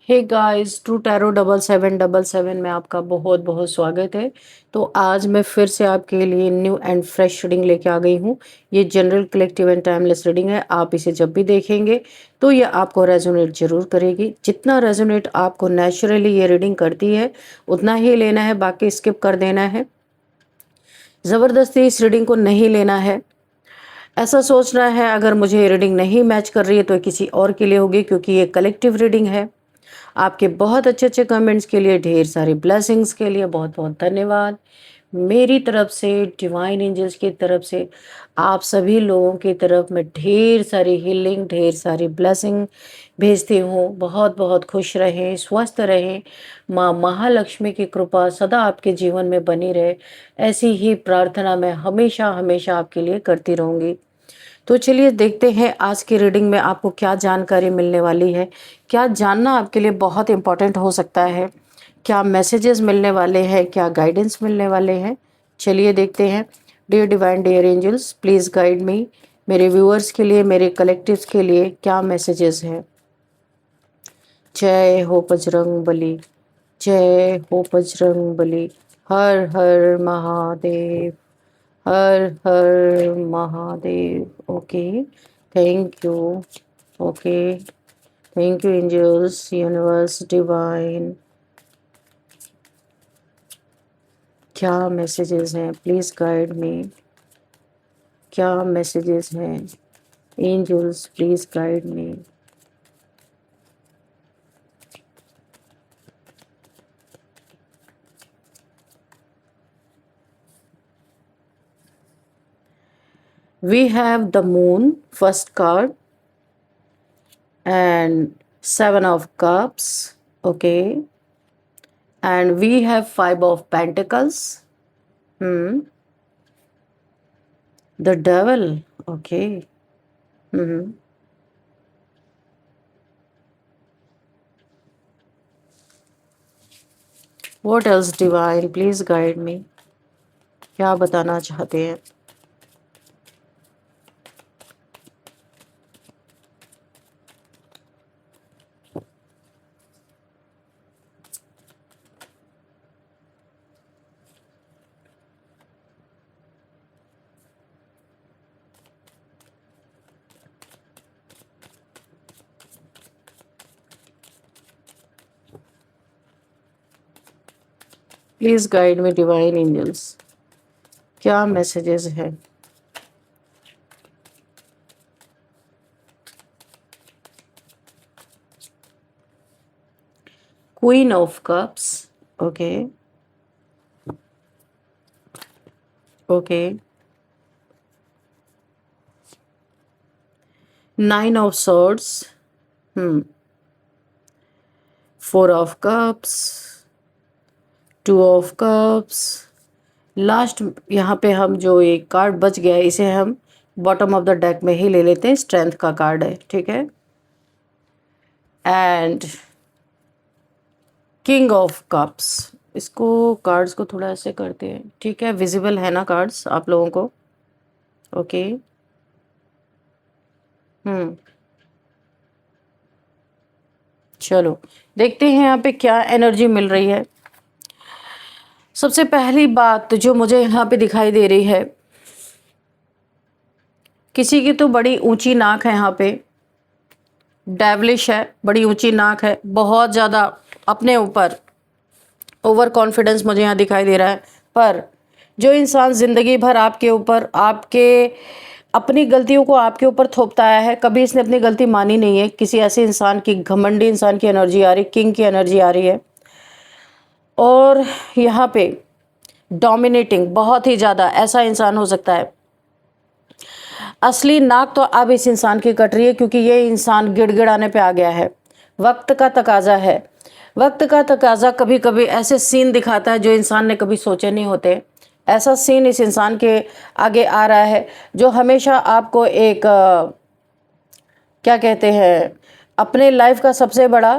Hey guys, true tarot 7777 में आपका बहुत बहुत स्वागत है। तो आज मैं फिर से आपके लिए न्यू एंड फ्रेश रीडिंग लेके आ गई हूँ। ये general collective and timeless reading है। आप इसे जब भी देखेंगे तो ये आपको रेजोनेट जरूर करेगी। जितना रेजोनेट आपको नेचुरली ये रीडिंग करती है उतना ही लेना है, बाकी स्किप कर देना है। ज़बरदस्ती इस रीडिंग को नहीं लेना है। ऐसा सोचना है अगर मुझे रीडिंग नहीं मैच कर रही है तो किसी और के लिए होगी, क्योंकि ये कलेक्टिव रीडिंग है। आपके बहुत अच्छे अच्छे कमेंट्स के लिए, ढेर सारी ब्लेसिंग्स के लिए बहुत बहुत धन्यवाद। मेरी तरफ से, डिवाइन एंजल्स की तरफ से, आप सभी लोगों की तरफ मैं ढेर सारी हीलिंग, ढेर सारी ब्लेसिंग भेजती हूँ। बहुत बहुत खुश रहें, स्वस्थ रहें। माँ महालक्ष्मी की कृपा सदा आपके जीवन में बनी रहे, ऐसी ही प्रार्थना मैं हमेशा हमेशा आपके लिए करती रहूँगी। तो चलिए देखते हैं आज की रीडिंग में आपको क्या जानकारी मिलने वाली है। क्या जानना आपके लिए बहुत इम्पोर्टेंट हो सकता है, क्या मैसेजेस मिलने वाले हैं, क्या गाइडेंस मिलने वाले हैं। चलिए देखते हैं। Dear divine, dear angels, please guide me. मेरे व्यूअर्स के लिए, मेरे कलेक्टिव्स के लिए क्या मैसेजेस हैं। जय हो बजरंग बली, जय हो बजरंग बली। हर हर महादेव, हर हर Mahadev. Okay, thank you. Okay, thank you angels, universe, divine. क्या मैसेजेस हैं, प्लीज गाइड मी। क्या मैसेजेस हैं angels, please guide me. We have the moon, first card, and 7 of cups. Okay, and we have 5 of pentacles. The devil. Okay. What else, divine? Please guide me. क्या बताना चाहते हैं। Please guide me divine angels, क्या messages हैं। Queen of cups. Okay, okay. 9 of swords। 4 of cups। 2 of cups। Last यहाँ पे हम जो एक कार्ड बच गया है इसे हम बॉटम ऑफ द डेक में ही ले लेते हैं। स्ट्रेंथ का कार्ड है, ठीक है। And king of cups. इसको कार्ड्स को थोड़ा ऐसे करते हैं, ठीक है। विजिबल है ना कार्ड्स आप लोगों को? ओके। चलो देखते हैं यहाँ पे क्या एनर्जी मिल रही है। सबसे पहली बात जो मुझे यहाँ पे दिखाई दे रही है, किसी की तो बड़ी ऊंची नाक है यहाँ पे। डेवलिश है, बड़ी ऊंची नाक है, बहुत ज़्यादा अपने ऊपर ओवर कॉन्फिडेंस मुझे यहाँ दिखाई दे रहा है। पर जो इंसान ज़िंदगी भर आपके ऊपर, आपके अपनी गलतियों को आपके ऊपर थोपता आया है, कभी इसने अपनी गलती मानी नहीं है। किसी ऐसे इंसान की, घमंडी इंसान की एनर्जी आ रही, किंग की एनर्जी आ रही है। और यहाँ पे डोमिनेटिंग, बहुत ही ज़्यादा ऐसा इंसान हो सकता है। असली नाक तो अब इस इंसान की कट रही है, क्योंकि ये इंसान गिड़गिड़ाने पे आ गया है। वक्त का तकाजा है। वक्त का तकाजा कभी कभी ऐसे सीन दिखाता है जो इंसान ने कभी सोचे नहीं होते। ऐसा सीन इस इंसान के आगे आ रहा है जो हमेशा आपको एक क्या कहते हैं, अपने लाइफ का सबसे बड़ा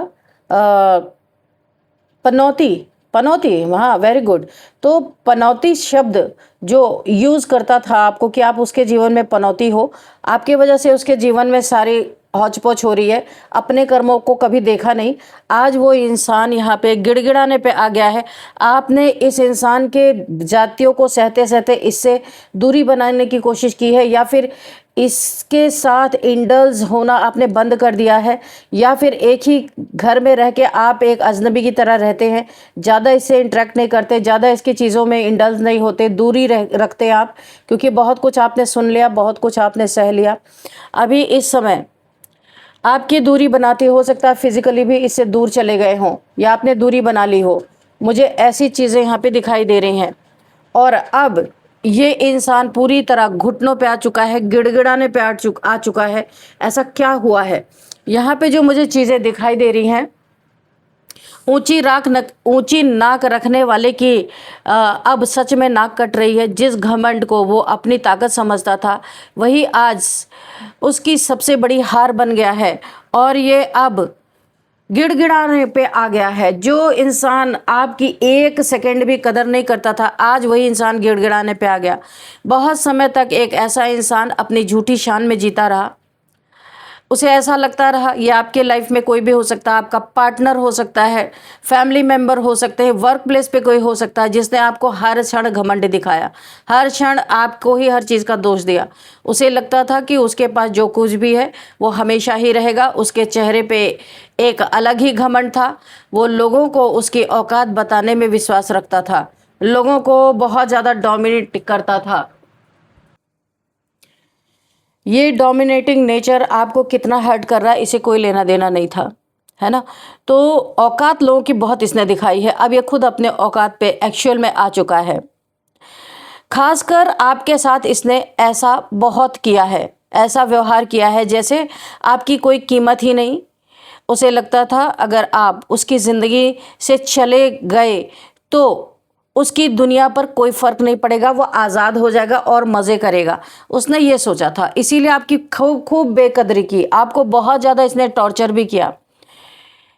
पनौती, पनौती, हाँ वेरी गुड। तो पनौती शब्द जो यूज़ करता था आपको, कि आप उसके जीवन में पनौती हो, आपकी वजह से उसके जीवन में सारी हौच-पौच हो रही है, अपने कर्मों को कभी देखा नहीं। आज वो इंसान यहाँ पे गिड़गिड़ाने पे आ गया है। आपने इस इंसान के जातियों को सहते-सहते इससे दूरी बनाने की कोशिश की है, या फिर इसके साथ इंडल्ज होना आपने बंद कर दिया है, या फिर एक ही घर में रह के आप एक अजनबी की तरह रहते हैं, ज़्यादा इससे इंटरेक्ट नहीं करते, ज़्यादा इसकी चीज़ों में इंडल्ज नहीं होते, दूरी रखते हैं आप, क्योंकि बहुत कुछ आपने सुन लिया, बहुत कुछ आपने सह लिया। अभी इस समय आपकी दूरी बनाती, हो सकता है फिजिकली भी इससे दूर चले गए हों, या आपने दूरी बना ली हो। मुझे ऐसी चीज़ें यहाँ पे दिखाई दे रही हैं। और अब ये इंसान पूरी तरह घुटनों पे आ चुका है, गिड़गिड़ाने पे आ चुका है। ऐसा क्या हुआ है? यहाँ पे जो मुझे चीज़ें दिखाई दे रही हैं, ऊंची नाक रखने वाले की अब सच में नाक कट रही है। जिस घमंड को वो अपनी ताकत समझता था, वही आज उसकी सबसे बड़ी हार बन गया है, और ये अब गिड़गिड़ाने पे आ गया है। जो इंसान आपकी एक सेकंड भी कदर नहीं करता था, आज वही इंसान गिड़गिड़ाने पे आ गया। बहुत समय तक एक ऐसा इंसान अपनी झूठी शान में जीता रहा। उसे ऐसा लगता रहा, ये आपके लाइफ में कोई भी हो सकता है, आपका पार्टनर हो सकता है, फैमिली मेंबर हो सकते हैं, वर्क प्लेस पे कोई हो सकता है, जिसने आपको हर क्षण घमंड दिखाया, हर क्षण आपको ही हर चीज़ का दोष दिया। उसे लगता था कि उसके पास जो कुछ भी है वो हमेशा ही रहेगा। उसके चेहरे पे एक अलग ही घमंड था। वो लोगों को उसकी औकात बताने में विश्वास रखता था, लोगों को बहुत ज़्यादा डोमिनेट करता था। ये डोमिनेटिंग नेचर आपको कितना हर्ट कर रहा है, इसे कोई लेना देना नहीं था, है ना। तो औकात लोगों की बहुत इसने दिखाई है। अब ये खुद अपने औकात पे एक्चुअल में आ चुका है। खासकर आपके साथ इसने ऐसा बहुत किया है, ऐसा व्यवहार किया है जैसे आपकी कोई कीमत ही नहीं। उसे लगता था अगर आप उसकी ज़िंदगी से चले गए तो उसकी दुनिया पर कोई फ़र्क नहीं पड़ेगा, वो आज़ाद हो जाएगा और मज़े करेगा। उसने ये सोचा था, इसीलिए आपकी खूब खूब बेकदरी की, आपको बहुत ज़्यादा इसने टॉर्चर भी किया।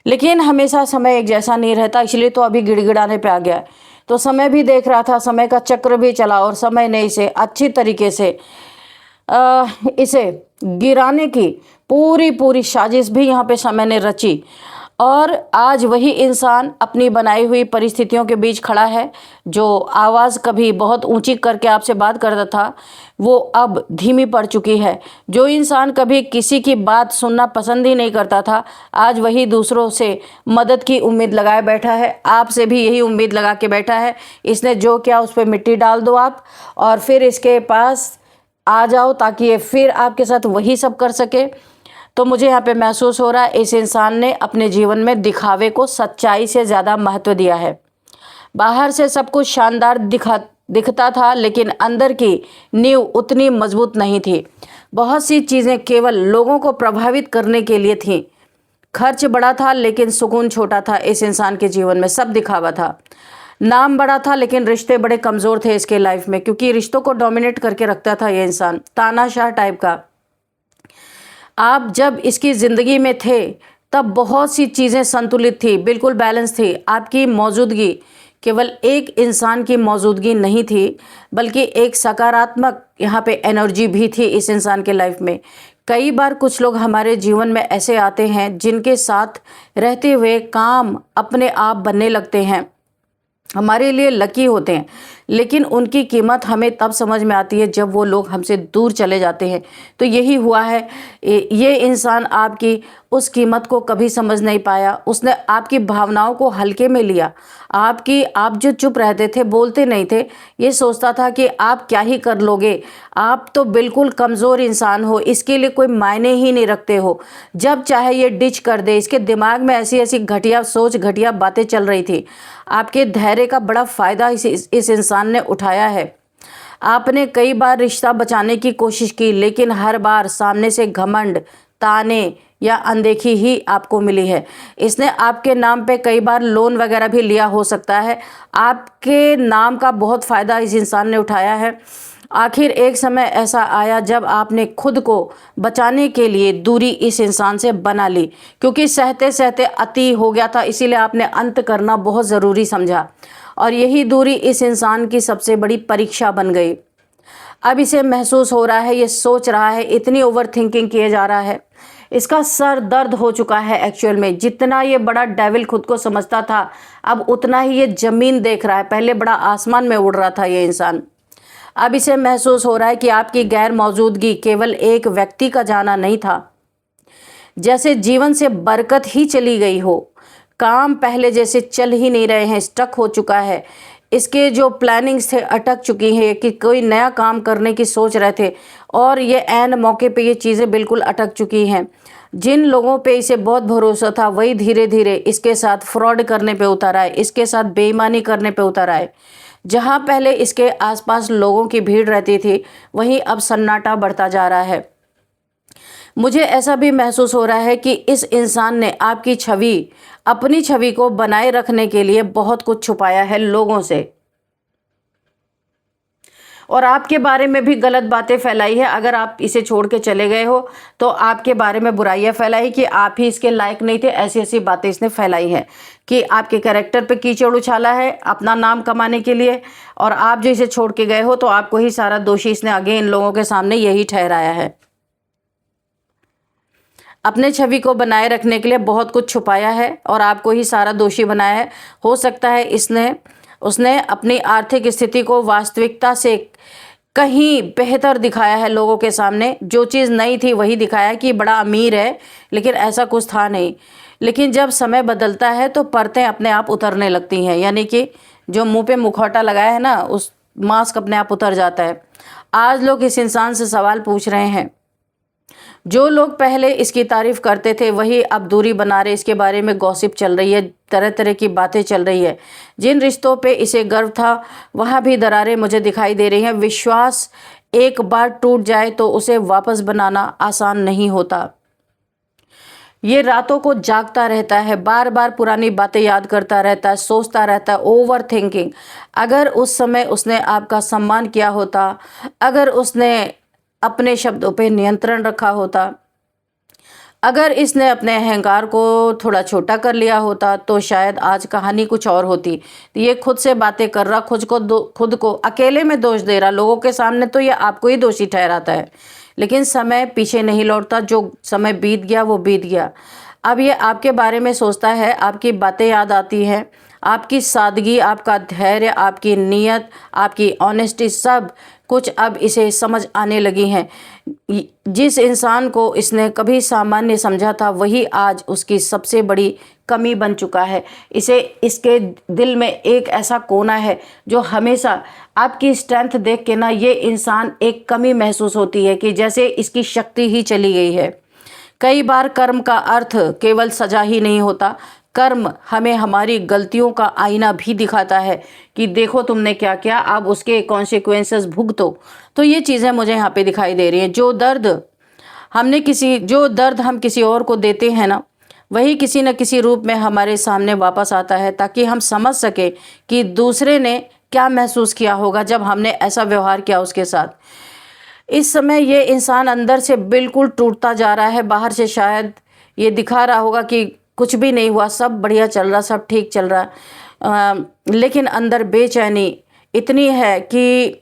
लेकिन हमेशा समय एक जैसा नहीं रहता, इसलिए तो अभी गिड़गिड़ाने पे आ गया है। तो समय भी देख रहा था, समय का चक्र भी चला, और समय ने इसे अच्छी तरीके से इसे गिराने की पूरी पूरी साजिश भी यहाँ पे समय ने रची। और आज वही इंसान अपनी बनाई हुई परिस्थितियों के बीच खड़ा है। जो आवाज़ कभी बहुत ऊंची करके आपसे बात करता था, वो अब धीमी पड़ चुकी है। जो इंसान कभी किसी की बात सुनना पसंद ही नहीं करता था, आज वही दूसरों से मदद की उम्मीद लगाए बैठा है। आपसे भी यही उम्मीद लगा के बैठा है। इसने जो किया उस पर मिट्टी डाल दो आप, और फिर इसके पास आ जाओ ताकि ये फिर आपके साथ वही सब कर सके। तो मुझे यहाँ पे महसूस हो रहा है इस इंसान ने अपने जीवन में दिखावे को सच्चाई से ज़्यादा महत्व दिया है। बाहर से सब कुछ शानदार दिखता था, लेकिन अंदर की नींव उतनी मजबूत नहीं थी। बहुत सी चीज़ें केवल लोगों को प्रभावित करने के लिए थीं। खर्च बड़ा था लेकिन सुकून छोटा था। इस इंसान के जीवन में सब दिखावा था। नाम बड़ा था लेकिन रिश्ते बड़े कमज़ोर थे इसके लाइफ में, क्योंकि रिश्तों को डोमिनेट करके रखता था ये इंसान, तानाशाह टाइप का। आप जब इसकी ज़िंदगी में थे तब बहुत सी चीज़ें संतुलित थी, बिल्कुल बैलेंस थी। आपकी मौजूदगी केवल एक इंसान की मौजूदगी नहीं थी, बल्कि एक सकारात्मक यहाँ पे एनर्जी भी थी इस इंसान के लाइफ में। कई बार कुछ लोग हमारे जीवन में ऐसे आते हैं जिनके साथ रहते हुए काम अपने आप बनने लगते हैं, हमारे लिए लकी होते हैं, लेकिन उनकी कीमत हमें तब समझ में आती है जब वो लोग हमसे दूर चले जाते हैं। तो यही हुआ है। ये इंसान आपकी उस कीमत को कभी समझ नहीं पाया। उसने आपकी भावनाओं को हल्के में लिया। आप जो चुप रहते थे, बोलते नहीं थे, ये सोचता था कि आप क्या ही कर लोगे, आप तो बिल्कुल कमज़ोर इंसान हो, इसके लिए कोई मायने ही नहीं रखते हो। जब चाहे ये डिच कर दे। इसके दिमाग में ऐसी ऐसी घटिया सोच, घटिया बातें चल रही थी। आपके धैर्य का बड़ा फ़ायदा इस इंसान ने उठाया है। आपने कई बार रिश्ता बचाने की कोशिश की, लेकिन हर बार सामने से घमंड, ताने या अनदेखी ही आपको मिली है। इसने आपके नाम पे कई बार लोन वगैरह भी लिया हो सकता है। आपके नाम का बहुत फ़ायदा इस इंसान ने उठाया है। आखिर एक समय ऐसा आया जब आपने खुद को बचाने के लिए दूरी इस इंसान से बना ली, क्योंकि सहते सहते अति हो गया था, इसीलिए आपने अंत करना बहुत ज़रूरी समझा, और यही दूरी इस इंसान की सबसे बड़ी परीक्षा बन गई। अब इसे महसूस हो रहा है, ये सोच रहा है, इतनी ओवर थिंकिंग किए जा रहा है, इसका सर दर्द हो चुका है एक्चुअल में। जितना ये बड़ा डेविल खुद को समझता था, अब उतना ही ये ज़मीन देख रहा है। पहले बड़ा आसमान में उड़ रहा था ये इंसान, अब इसे महसूस हो रहा है कि आपकी गैर मौजूदगी केवल एक व्यक्ति का जाना नहीं था, जैसे जीवन से बरकत ही चली गई हो। काम पहले जैसे चल ही नहीं रहे हैं, स्टक हो चुका है। इसके जो प्लानिंग्स थे अटक चुकी हैं, कि कोई नया काम करने की सोच रहे थे और ये ऐन मौके पे ये चीज़ें बिल्कुल अटक चुकी हैं। जिन लोगों पे इसे बहुत भरोसा था वही धीरे धीरे इसके साथ फ्रॉड करने पे उतर आए, इसके साथ बेईमानी करने पे उतर आए। जहाँ पहले इसके आसपास लोगों की भीड़ रहती थी, वहीं अब सन्नाटा बढ़ता जा रहा है। मुझे ऐसा भी महसूस हो रहा है कि इस इंसान ने आपकी छवि, अपनी छवि को बनाए रखने के लिए बहुत कुछ छुपाया है लोगों से, और आपके बारे में भी गलत बातें फैलाई है। अगर आप इसे छोड़ के चले गए हो तो आपके बारे में बुराइयां फैलाई कि आप ही इसके लायक नहीं थे। ऐसी ऐसी बातें इसने फैलाई हैं कि आपके कैरेक्टर पे कीचड़ उछाला है अपना नाम कमाने के लिए, और आप जो इसे छोड़ के गए हो तो आपको ही सारा दोषी इसने आगे इन लोगों के सामने यही ठहराया है। अपने छवि को बनाए रखने के लिए बहुत कुछ छुपाया है और आपको ही सारा दोषी बनाया है। हो सकता है उसने अपनी आर्थिक स्थिति को वास्तविकता से कहीं बेहतर दिखाया है लोगों के सामने। जो चीज़ नहीं थी वही दिखाया कि बड़ा अमीर है, लेकिन ऐसा कुछ था नहीं। लेकिन जब समय बदलता है तो परतें अपने आप उतरने लगती हैं, यानी कि जो मुंह पे मुखौटा लगाया है ना, उस मास्क अपने आप उतर जाता है। आज लोग इस इंसान से सवाल पूछ रहे हैं। जो लोग पहले इसकी तारीफ करते थे वही अब दूरी बना रहे, इसके बारे में गॉसिप चल रही है, तरह तरह की बातें चल रही है। जिन रिश्तों पे इसे गर्व था वहाँ भी दरारें मुझे दिखाई दे रही हैं। विश्वास एक बार टूट जाए तो उसे वापस बनाना आसान नहीं होता। ये रातों को जागता रहता है, बार बार पुरानी बातें याद करता रहता है, सोचता रहता है, ओवर थिंकिंग। अगर उस समय उसने आपका सम्मान किया होता, अगर उसने अपने शब्दों पे नियंत्रण रखा होता, अगर इसने अपने अहंकार को थोड़ा छोटा कर लिया होता, तो शायद आज कहानी कुछ और होती। ये खुद से बातें कर रहा, खुद को अकेले में दोष दे रहा, लोगों के सामने तो ये आपको ही दोषी ठहराता है। लेकिन समय पीछे नहीं लौटता, जो समय बीत गया वो बीत गया। अब ये आपके बारे में सोचता है, आपकी बातें याद आती हैं, आपकी सादगी, आपका धैर्य, आपकी नीयत, आपकी ऑनेस्टी, सब कुछ अब इसे समझ आने लगी हैं। जिस इंसान को इसने कभी सामान्य समझा था वही आज उसकी सबसे बड़ी कमी बन चुका है। इसे इसके दिल में एक ऐसा कोना है जो हमेशा आपकी स्ट्रेंथ देख के ना ये इंसान एक कमी महसूस होती है कि जैसे इसकी शक्ति ही चली गई है। कई बार कर्म का अर्थ केवल सजा ही नहीं होता, कर्म हमें हमारी गलतियों का आईना भी दिखाता है कि देखो तुमने क्या किया, अब उसके कॉन्सिक्वेंसेस भुगतो। तो ये चीज़ें मुझे यहाँ पे दिखाई दे रही हैं। जो दर्द हम किसी और को देते हैं ना, वही किसी न किसी रूप में हमारे सामने वापस आता है, ताकि हम समझ सके कि दूसरे ने क्या महसूस किया होगा जब हमने ऐसा व्यवहार किया उसके साथ। इस समय ये इंसान अंदर से बिल्कुल टूटता जा रहा है। बाहर से शायद ये दिखा रहा होगा कि कुछ भी नहीं हुआ, सब बढ़िया चल रहा, सब ठीक चल रहा, लेकिन अंदर बेचैनी इतनी है कि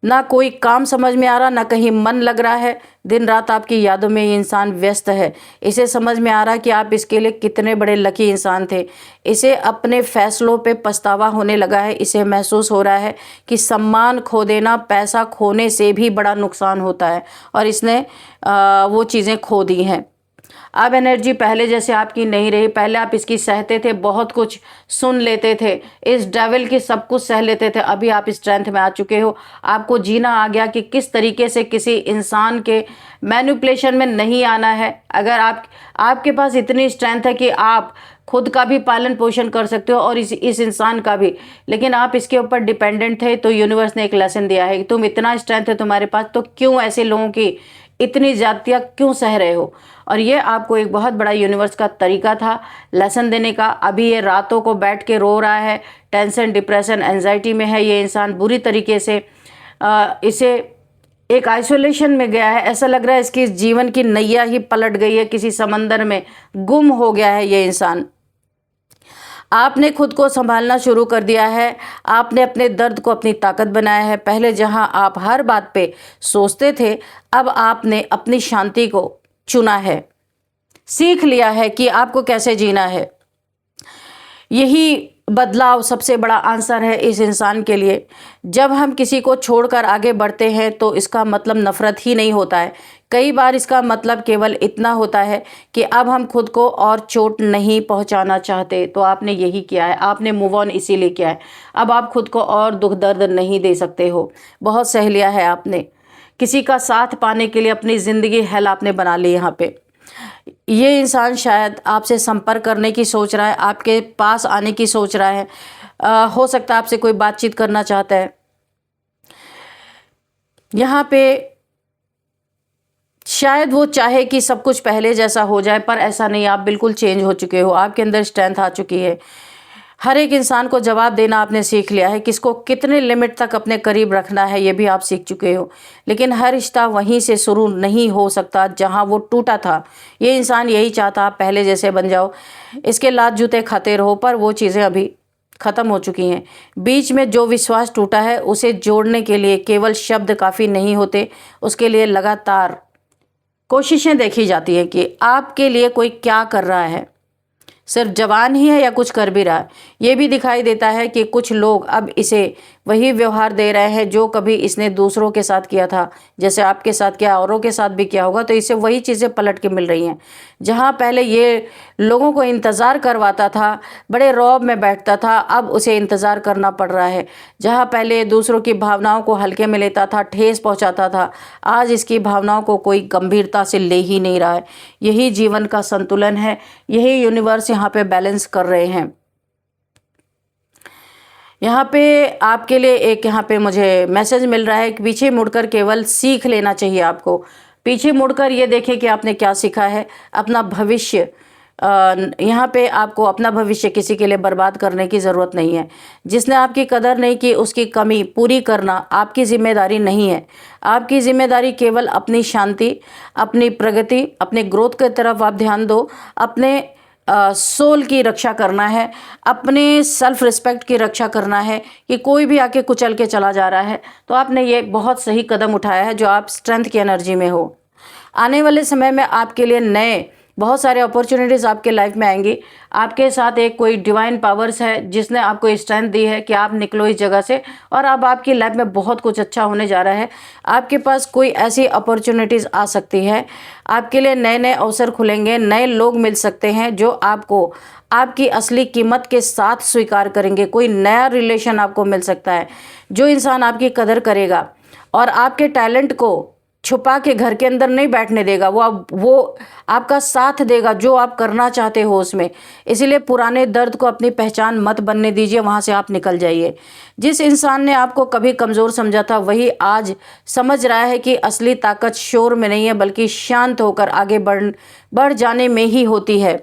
ना कोई काम समझ में आ रहा, ना कहीं मन लग रहा है। दिन रात आपकी यादों में ये इंसान व्यस्त है। इसे समझ में आ रहा है कि आप इसके लिए कितने बड़े लकी इंसान थे। इसे अपने फैसलों पे पछतावा होने लगा है। इसे महसूस हो रहा है कि सम्मान खो देना पैसा खोने से भी बड़ा नुकसान होता है, और इसने वो चीज़ें खो दी हैं। अब एनर्जी पहले जैसे आपकी नहीं रही। पहले आप इसकी सहते थे, बहुत कुछ सुन लेते थे, इस डेविल की सब कुछ सह लेते थे। अभी आप स्ट्रेंथ में आ चुके हो, आपको जीना आ गया कि किस तरीके से किसी इंसान के मैनिपुलेशन में नहीं आना है। अगर आपके पास इतनी स्ट्रेंथ है कि आप खुद का भी पालन पोषण कर सकते हो और इस इंसान का भी, लेकिन आप इसके ऊपर डिपेंडेंट थे, तो यूनिवर्स ने एक लेसन दिया है कि तुम इतना स्ट्रेंथ है तुम्हारे पास, तो क्यों ऐसे लोगों की इतनी ज्यादतियाँ क्यों सह रहे हो। और ये आपको एक बहुत बड़ा यूनिवर्स का तरीका था लेसन देने का। अभी ये रातों को बैठ के रो रहा है, टेंशन, डिप्रेशन, एंजाइटी में है ये इंसान बुरी तरीके से। इसे एक आइसोलेशन में गया है। ऐसा लग रहा है इसकी जीवन की नैया ही पलट गई है, किसी समंदर में गुम हो गया है ये इंसान। आपने खुद को संभालना शुरू कर दिया है। आपने अपने दर्द को अपनी ताकत बनाया है। पहले जहां आप हर बात पे सोचते थे, अब आपने अपनी शांति को चुना है। सीख लिया है कि आपको कैसे जीना है। यही बदलाव सबसे बड़ा आंसर है इस इंसान के लिए। जब हम किसी को छोड़कर आगे बढ़ते हैं तो इसका मतलब नफ़रत ही नहीं होता है। कई बार इसका मतलब केवल इतना होता है कि अब हम खुद को और चोट नहीं पहुंचाना चाहते। तो आपने यही किया है, आपने मूव ऑन इसीलिए किया है। अब आप खुद को और दुख दर्द नहीं दे सकते हो। बहुत सह लिया है आपने। किसी का साथ पाने के लिए अपनी ज़िंदगी हेल आपने बना ली यहाँ पे। ये इंसान शायद आपसे संपर्क करने की सोच रहा है, आपके पास आने की सोच रहा है। हो सकता है आपसे कोई बातचीत करना चाहता है। यहाँ पे शायद वो चाहे कि सब कुछ पहले जैसा हो जाए, पर ऐसा नहीं। आप बिल्कुल चेंज हो चुके हो, आपके अंदर स्ट्रेंथ आ चुकी है। हर एक इंसान को जवाब देना आपने सीख लिया है, किसको कितने लिमिट तक अपने करीब रखना है ये भी आप सीख चुके हो। लेकिन हर रिश्ता वहीं से शुरू नहीं हो सकता जहां वो टूटा था। ये इंसान यही चाहता आप पहले जैसे बन जाओ, इसके लात जूते खाते रहो, पर वो चीज़ें अभी ख़त्म हो चुकी हैं। बीच में जो विश्वास टूटा है उसे जोड़ने के लिए केवल शब्द काफ़ी नहीं होते, उसके लिए लगातार कोशिशें देखी जाती हैं कि आपके लिए कोई क्या कर रहा है। सिर्फ जवान ही है या कुछ कर भी रहा है। ये भी दिखाई देता है कि कुछ लोग अब इसे वही व्यवहार दे रहे हैं जो कभी इसने दूसरों के साथ किया था। जैसे आपके साथ किया, औरों के साथ भी किया होगा, तो इसे वही चीज़ें पलट के मिल रही हैं। जहाँ पहले ये लोगों को इंतज़ार करवाता था, बड़े रौब में बैठता था, अब उसे इंतज़ार करना पड़ रहा है। जहाँ पहले दूसरों की भावनाओं को हल्के में लेता था, ठेस पहुँचाता था, आज इसकी भावनाओं को कोई गंभीरता से ले ही नहीं रहा है। यही जीवन का संतुलन है, यही यूनिवर्स यहाँ पे बैलेंस कर रहे हैं। यहाँ पे आपके लिए एक यहाँ पे मुझे मैसेज मिल रहा है कि पीछे मुड़कर केवल सीख लेना चाहिए आपको। पीछे मुड़कर ये देखें कि आपने क्या सीखा है। अपना भविष्य, यहाँ पे आपको अपना भविष्य किसी के लिए बर्बाद करने की ज़रूरत नहीं है। जिसने आपकी कदर नहीं की उसकी कमी पूरी करना आपकी जिम्मेदारी नहीं है। आपकी जिम्मेदारी केवल अपनी शांति, अपनी प्रगति, अपने ग्रोथ की तरफ आप ध्यान दो। अपने सोल की रक्षा करना है, अपने सेल्फ रिस्पेक्ट की रक्षा करना है। कि कोई भी आके कुचल के चला जा रहा है तो आपने ये बहुत सही कदम उठाया है जो आप स्ट्रेंथ की एनर्जी में हो। आने वाले समय में आपके लिए नए बहुत सारे अपॉर्चुनिटीज़ आपके लाइफ में आएंगी। आपके साथ एक कोई डिवाइन पावर्स है जिसने आपको स्ट्रेंथ दी है कि आप निकलो इस जगह से, और अब आपकी लाइफ में बहुत कुछ अच्छा होने जा रहा है। आपके पास कोई ऐसी अपॉर्चुनिटीज़ आ सकती है, आपके लिए नए नए अवसर खुलेंगे, नए लोग मिल सकते हैं जो आपको आपकी असली कीमत के साथ स्वीकार करेंगे। कोई नया रिलेशन आपको मिल सकता है, जो इंसान आपकी कदर करेगा और आपके टैलेंट को छुपा के घर के अंदर नहीं बैठने देगा। वो आपका साथ देगा जो आप करना चाहते हो उसमें। इसीलिए पुराने दर्द को अपनी पहचान मत बनने दीजिए, वहाँ से आप निकल जाइए। जिस इंसान ने आपको कभी कमज़ोर समझा था वही आज समझ रहा है कि असली ताकत शोर में नहीं है बल्कि शांत होकर आगे बढ़ जाने में ही होती है।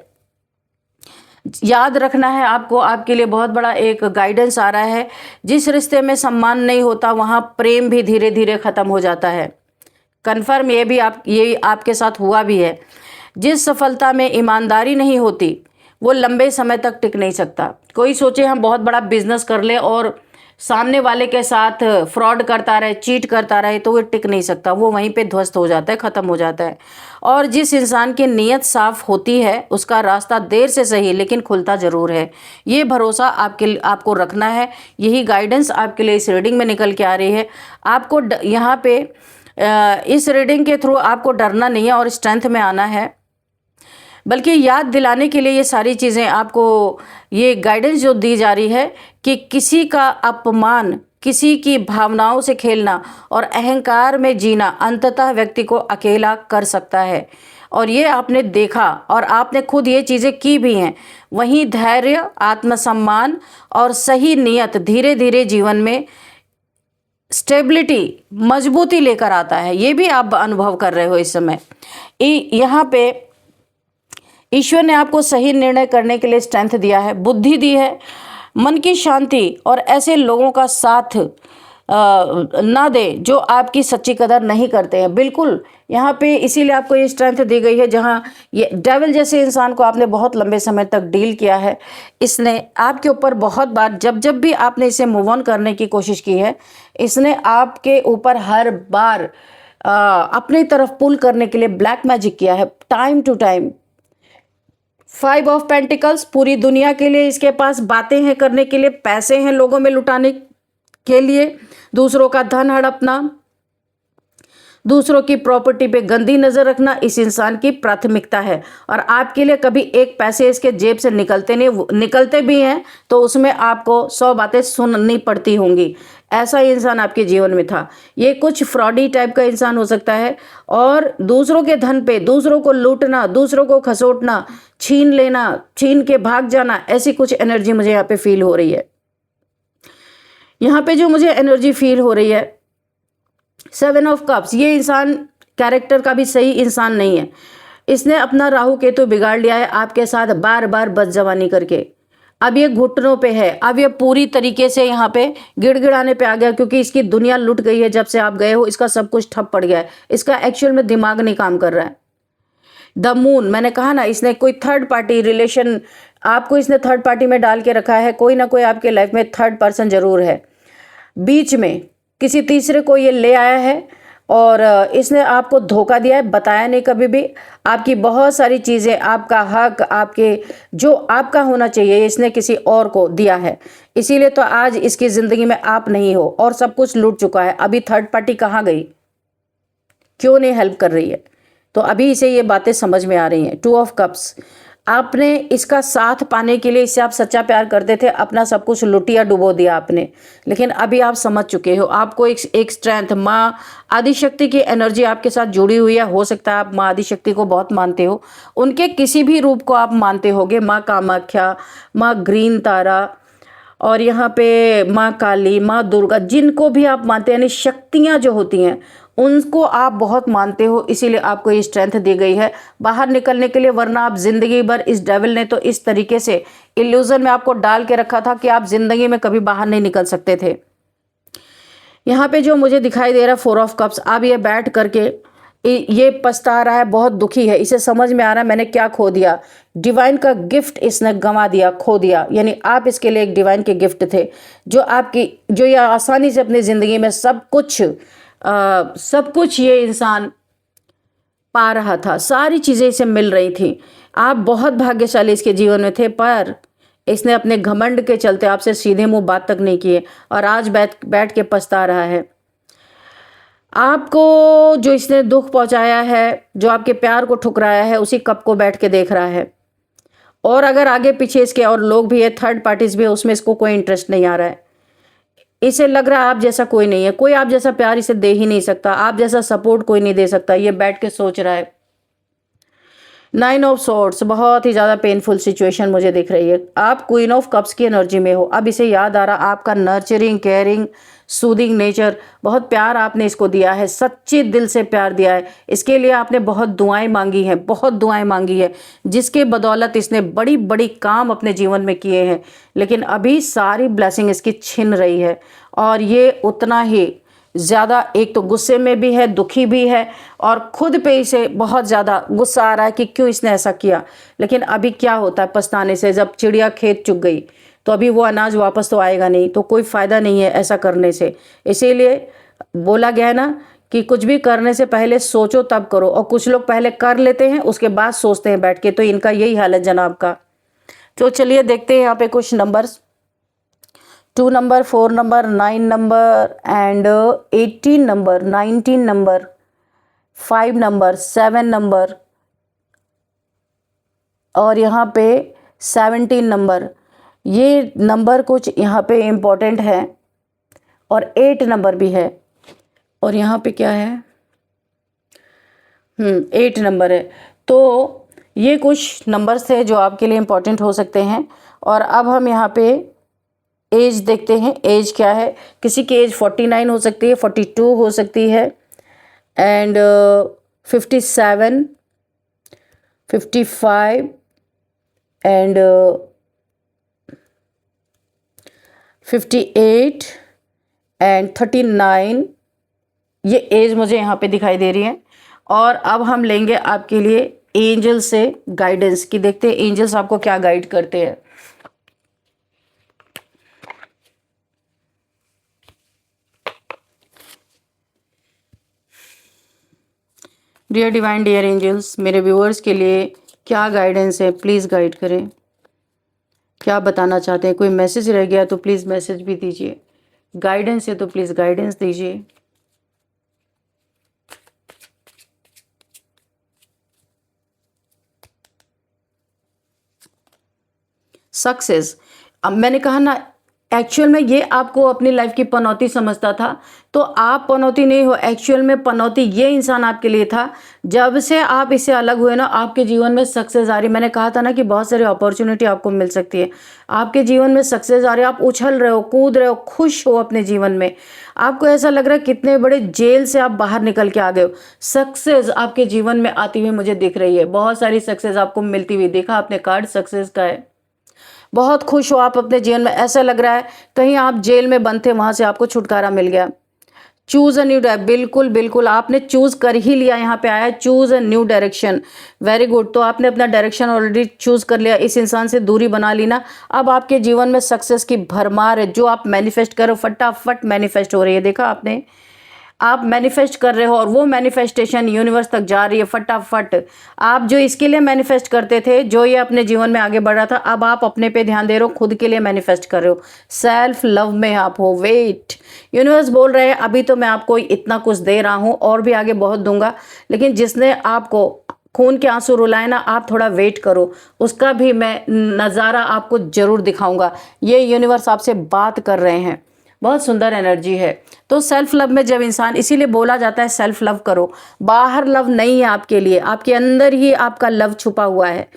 याद रखना है आपको, आपके लिए बहुत बड़ा एक गाइडेंस आ रहा है। जिस रिश्ते में सम्मान नहीं होता वहाँ प्रेम भी धीरे धीरे ख़त्म हो जाता है। कन्फर्म ये आपके साथ हुआ भी है। जिस सफलता में ईमानदारी नहीं होती वो लंबे समय तक टिक नहीं सकता। कोई सोचे हम बहुत बड़ा बिजनेस कर ले और सामने वाले के साथ फ्रॉड करता रहे, चीट करता रहे, तो वो टिक नहीं सकता, वो वहीं पे ध्वस्त हो जाता है, ख़त्म हो जाता है। और जिस इंसान की नीयत साफ होती है उसका रास्ता देर से सही लेकिन खुलता ज़रूर है। ये भरोसा आपको रखना है। यही गाइडेंस आपके लिए इस रीडिंग में निकल के आ रही है। आपको यहाँ पे इस रीडिंग के थ्रू आपको डरना नहीं है और स्ट्रेंथ में आना है, बल्कि याद दिलाने के लिए ये सारी चीज़ें आपको ये गाइडेंस जो दी जा रही है कि किसी का अपमान, किसी की भावनाओं से खेलना और अहंकार में जीना अंततः व्यक्ति को अकेला कर सकता है। और ये आपने देखा और आपने खुद ये चीज़ें की भी हैं। वहीं धैर्य, आत्मसम्मान और सही नियत धीरे धीरे जीवन में स्टेबिलिटी, मजबूती लेकर आता है। ये भी आप अनुभव कर रहे हो इस समय। यहाँ पे ईश्वर ने आपको सही निर्णय करने के लिए स्ट्रेंथ दिया है, बुद्धि दी है, मन की शांति और ऐसे लोगों का साथ ना दे जो आपकी सच्ची कदर नहीं करते हैं। बिल्कुल यहाँ पे इसीलिए आपको ये स्ट्रेंथ दी गई है। जहाँ ये डेविल जैसे इंसान को आपने बहुत लंबे समय तक डील किया है, इसने आपके ऊपर बहुत बार जब भी आपने इसे मूव ऑन करने की कोशिश की है, इसने आपके ऊपर हर बार अपनी तरफ पुल करने के लिए ब्लैक मैजिक किया है time to time. Five of pentacles, पूरी दुनिया के लिए इसके पास बातें हैं करने के लिए, पैसे हैं लोगों में लुटाने के लिए, दूसरों का धन हड़पना, दूसरों की प्रॉपर्टी पे गंदी नजर रखना इस इंसान की प्राथमिकता है। और आपके लिए कभी एक पैसे इसके जेब से निकलते नहीं, निकलते भी हैं तो उसमें आपको 100 बातें सुननी पड़ती होंगी। ऐसा इंसान आपके जीवन में था। ये कुछ फ्रॉडी टाइप का इंसान हो सकता है, और दूसरों के धन पे दूसरों को लूटना, दूसरों को खसोटना, छीन लेना, छीन के भाग जाना, ऐसी कुछ एनर्जी मुझे यहाँ पे फील हो रही है। यहाँ पे जो मुझे एनर्जी फील हो रही है, 7 ऑफ कप्स, ये इंसान कैरेक्टर का भी सही इंसान नहीं है। इसने अपना राहु केतु बिगाड़ लिया है आपके साथ बार बार बदजवानी करके। अब ये घुटनों पे है, अब ये पूरी तरीके से यहाँ पे गिड़गिड़ाने पे आ गया, क्योंकि इसकी दुनिया लुट गई है। जब से आप गए हो इसका सब कुछ ठप पड़ गया है, इसका एक्चुअल में दिमाग नहीं काम कर रहा है। द मून, मैंने कहा ना, इसने कोई थर्ड पार्टी रिलेशन, आपको इसने थर्ड पार्टी में डाल के रखा है। कोई ना कोई आपके लाइफ में थर्ड पर्सन जरूर है। बीच में किसी तीसरे को ये ले आया है और इसने आपको धोखा दिया है, बताया नहीं कभी भी। आपकी बहुत सारी चीज़ें, आपका हक, आपके जो आपका होना चाहिए, इसने किसी और को दिया है। इसीलिए तो आज इसकी ज़िंदगी में आप नहीं हो और सब कुछ लूट चुका है। अभी थर्ड पार्टी कहाँ गई, क्यों नहीं हेल्प कर रही है? तो अभी इसे ये बातें समझ में आ रही हैं। 2 ऑफ कप्स, आपने इसका साथ पाने के लिए, इससे आप सच्चा प्यार करते थे, अपना सब कुछ लुटिया डुबो दिया आपने। लेकिन अभी आप समझ चुके हो, आपको एक स्ट्रेंथ, माँ आदिशक्ति की एनर्जी आपके साथ जुड़ी हुई है। हो सकता है आप माँ आदिशक्ति को बहुत मानते हो, उनके किसी भी रूप को आप मानते होगे, माँ कामाख्या, माँ ग्रीन तारा, और यहाँ पे माँ काली, माँ दुर्गा, जिनको भी आप मानते हैं, यानी शक्तियाँ जो होती हैं उनको आप बहुत मानते हो। इसीलिए आपको ये स्ट्रेंथ दी गई है बाहर निकलने के लिए, वरना आप जिंदगी भर, इस डेविल ने तो इस तरीके से इल्यूजन में आपको डाल के रखा था कि आप जिंदगी में कभी बाहर नहीं निकल सकते थे। यहाँ पे जो मुझे दिखाई दे रहा है 4 ऑफ कप्स, अब ये बैठ करके ये पछता रहा है, बहुत दुखी है, इसे समझ में आ रहा है मैंने क्या खो दिया। डिवाइन का गिफ्ट इसने गंवा दिया, खो दिया। यानी आप इसके लिए एक डिवाइन के गिफ्ट थे, जो ये आसानी से अपनी ज़िंदगी में सब कुछ ये इंसान पा रहा था, सारी चीज़ें इसे मिल रही थी। आप बहुत भाग्यशाली इसके जीवन में थे, पर इसने अपने घमंड के चलते आपसे सीधे मुंह बात तक नहीं किए और आज बैठ के पछता रहा है। आपको जो इसने दुख पहुंचाया है, जो आपके प्यार को ठुकराया है, उसी कप को बैठ के देख रहा है। और अगर आगे पीछे इसके और लोग भी है, थर्ड पार्टीज भी है, उसमें इसको कोई इंटरेस्ट नहीं आ रहा है। इसे लग रहा है आप जैसा कोई नहीं है, कोई आप जैसा प्यार इसे दे ही नहीं सकता, आप जैसा सपोर्ट कोई नहीं दे सकता, ये बैठ के सोच रहा है। 9 ऑफ सॉर्ड्स, बहुत ही ज़्यादा पेनफुल सिचुएशन मुझे दिख रही है। आप क्वीन ऑफ कप्स की एनर्जी में हो। अब इसे याद आ रहा, आपका नर्चरिंग, केयरिंग, सूदिंग नेचर, बहुत प्यार आपने इसको दिया है, सच्चे दिल से प्यार दिया है। इसके लिए आपने बहुत दुआएं मांगी हैं, बहुत दुआएं मांगी है, जिसके बदौलत इसने बड़ी बड़ी काम अपने जीवन में किए हैं। लेकिन अभी सारी ब्लेसिंग इसकी छिन रही है और ये उतना ही ज़्यादा, एक तो गुस्से में भी है, दुखी भी है, और खुद पे इसे बहुत ज़्यादा गुस्सा आ रहा है कि क्यों इसने ऐसा किया। लेकिन अभी क्या होता है पछताने से, जब चिड़िया खेत चुग गई तो अभी वो अनाज वापस तो आएगा नहीं, तो कोई फ़ायदा नहीं है ऐसा करने से। इसीलिए बोला गया है ना कि कुछ भी करने से पहले सोचो तब करो, और कुछ लोग पहले कर लेते हैं उसके बाद सोचते हैं बैठ के, तो इनका यही हाल है जनाब का। तो चलिए देखते हैं यहाँ पे कुछ numbers. 2 number, 4 number, 9 number and 18 number, 19 number, 5 number, 7 number, और यहाँ पे 17 नंबर। ये नंबर कुछ यहाँ पे इम्पोर्टेंट है, और 8 नंबर भी है, और यहाँ पे क्या है, 8 नंबर है। तो ये कुछ नंबर्स थे जो आपके लिए इम्पोर्टेंट हो सकते हैं। और अब हम यहाँ पे एज देखते हैं। एज क्या है, किसी की एज 49 हो सकती है, 42 हो सकती है, एंड 57, 55 एंड 58 एंड 39, ये एज मुझे यहाँ पे दिखाई दे रही है। और अब हम लेंगे आपके लिए एंजल से गाइडेंस की, देखते हैं एंजल्स आपको क्या गाइड करते हैं। डियर डिवाइन, डियर एंजल्स, मेरे व्यूअर्स के लिए क्या गाइडेंस है, प्लीज़ गाइड करें। क्या बताना चाहते हैं? कोई मैसेज रह गया तो प्लीज़ मैसेज भी दीजिए। गाइडेंस है तो प्लीज़ गाइडेंस दीजिए। सक्सेस, अब मैंने कहा ना, एक्चुअल में ये आपको अपनी लाइफ की पनौती समझता था, तो आप पनौती नहीं हो। एक्चुअल में पनौती ये इंसान आपके लिए था। जब से आप इससे अलग हुए ना, आपके जीवन में सक्सेस आ रही। मैंने कहा था ना कि बहुत सारी अपॉर्चुनिटी आपको मिल सकती है। आपके जीवन में सक्सेस आ रही है, आप उछल रहे हो, कूद रहे हो, खुश हो अपने जीवन में। आपको ऐसा लग रहा है कितने बड़े जेल से आप बाहर निकल के आ गए हो। सक्सेस आपके जीवन में आती हुई मुझे दिख रही है, बहुत सारी सक्सेस आपको मिलती हुई। देखा आपने, कार्ड सक्सेस का है। बहुत खुश हो आप अपने जीवन में, ऐसा लग रहा है कहीं आप जेल में बंद थे, वहां से आपको छुटकारा मिल गया। चूज अ न्यू डायरेक्शन, बिल्कुल बिल्कुल आपने चूज कर ही लिया। यहाँ पे आया choose a new direction, very good. तो आपने अपना डायरेक्शन ऑलरेडी चूज कर लिया, इस इंसान से दूरी बना ली ना। अब आपके जीवन में सक्सेस की भरमार है। जो आप मैनिफेस्ट करो, फटाफट मैनिफेस्ट हो रही है। देखा आपने, आप मैनिफेस्ट कर रहे हो और वो मैनिफेस्टेशन यूनिवर्स तक जा रही है फटाफट। आप जो इसके लिए मैनिफेस्ट करते थे, जो ये अपने जीवन में आगे बढ़ रहा था, अब आप अपने पे ध्यान दे रहे हो, खुद के लिए मैनिफेस्ट कर रहे हो। सेल्फ लव में आप हो। वेट, यूनिवर्स बोल रहे हैं अभी तो मैं आपको इतना कुछ दे रहा हूँ, और भी आगे बहुत दूंगा, लेकिन जिसने आपको खून के आंसू रुलाए ना, आप थोड़ा वेट करो, उसका भी मैं नज़ारा आपको जरूर दिखाऊंगा। ये यूनिवर्स आपसे बात कर रहे हैं। बहुत सुंदर एनर्जी है। तो सेल्फ लव में जब इंसान, इसीलिए बोला जाता है सेल्फ लव करो। बाहर लव नहीं है आपके लिए, आपके अंदर ही आपका लव छुपा हुआ है।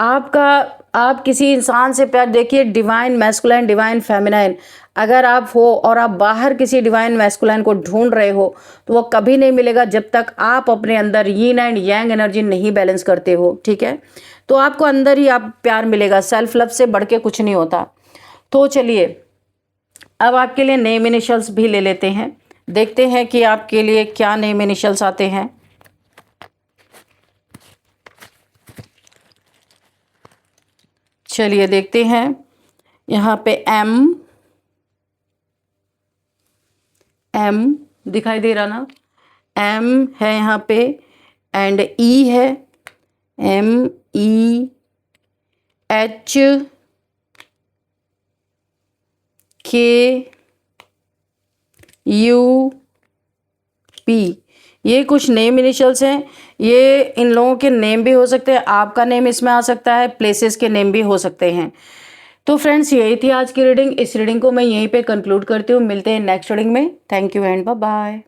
आपका, आप किसी इंसान से प्यार, देखिए डिवाइन मैस्कुलाइन, डिवाइन फेमिनाइन अगर आप हो और आप बाहर किसी डिवाइन मैस्कुलाइन को ढूंढ रहे हो, तो वो कभी नहीं मिलेगा जब तक आप अपने अंदर यीन एंड यांग एनर्जी नहीं बैलेंस करते हो। ठीक है, तो आपको अंदर ही आप प्यार मिलेगा। सेल्फ लव से बढ़ के कुछ नहीं होता। तो चलिए, अब आपके लिए नेम इनिशियल्स भी ले लेते हैं, देखते हैं कि आपके लिए क्या नेम इनिशियल्स आते हैं। चलिए देखते हैं। यहाँ पे एम दिखाई दे रहा ना, एम है यहाँ पे, एंड ई है, MEH, KUP, ये कुछ नेम इनिशियल्स हैं। ये इन लोगों के नेम भी हो सकते हैं, आपका नेम इसमें आ सकता है, प्लेसेस के नेम भी हो सकते हैं। तो फ्रेंड्स, यही थी आज की रीडिंग। इस रीडिंग को मैं यहीं पे कंक्लूड करती हूँ। मिलते हैं नेक्स्ट रीडिंग में। Thank you and bye bye.